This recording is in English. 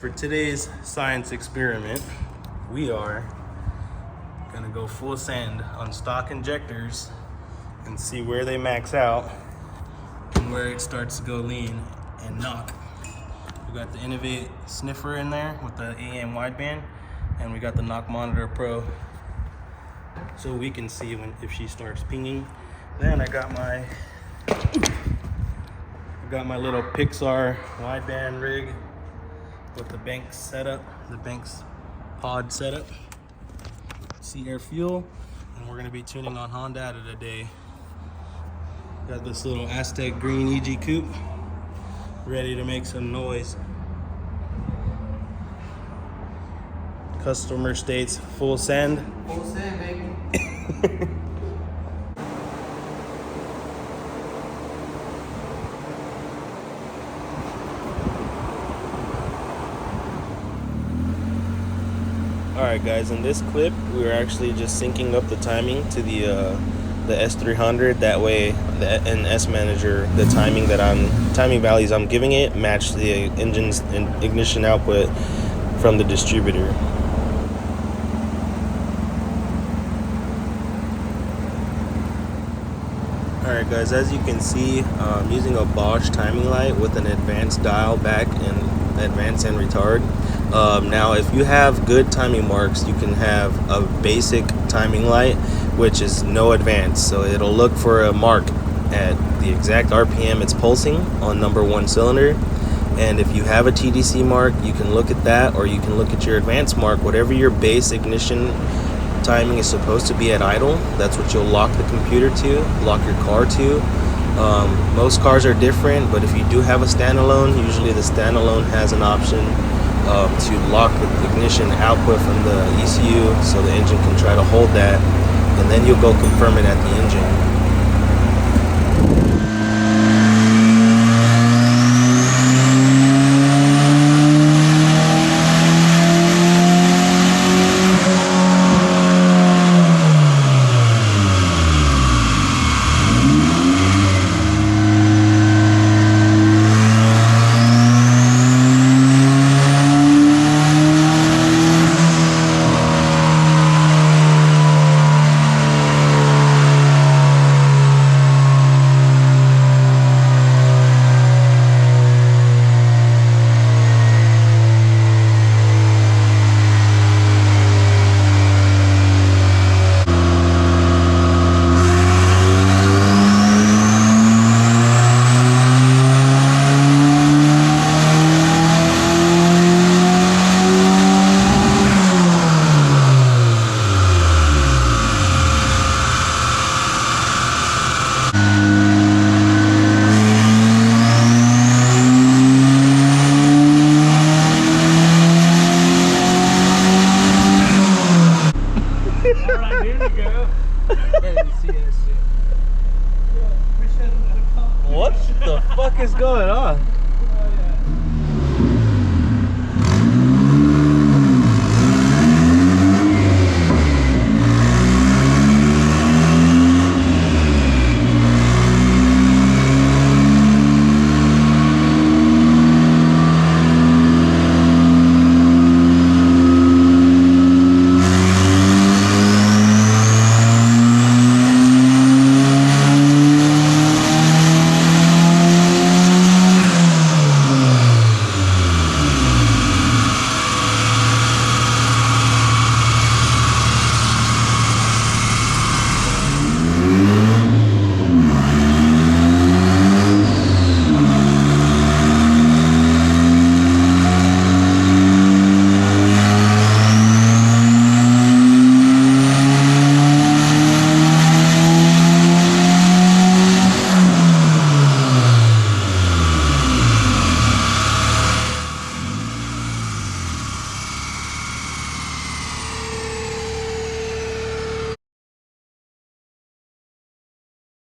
For today's science experiment, we are gonna go full send on stock injectors and see where they max out and where it starts to go lean and knock. We got the Innovate sniffer in there with the AM wideband, and we got the Knock Monitor Pro, so we can see if she starts pinging. Then I got my little Pixar wideband rig with the Banks setup, the Banks pod setup. Sea Air Fuel, and we're gonna be tuning on Honda today. Got this little Aztec green EG coupe, ready to make some noise. Customer states full send. Full send, baby. Alright guys, in this clip we were actually just syncing up the timing to the S300. That way in S Manager, the timing values I'm giving it match the engine's ignition output from the distributor. Alright guys, as you can see, I'm using a Bosch timing light with an advanced dial back and advance and retard. Now if you have good timing marks, you can have a basic timing light which is no advance, so it'll look for a mark at the exact RPM it's pulsing on number 1 cylinder. And if you have a TDC mark, you can look at that, or you can look at your advance mark. Whatever your base ignition timing is supposed to be at idle, that's what you'll lock the computer to, lock your car to. Most cars are different, but if you do have a standalone, usually the standalone has an option to lock the ignition output from the ECU, so the engine can try to hold that, and then you'll go confirm it at the engine.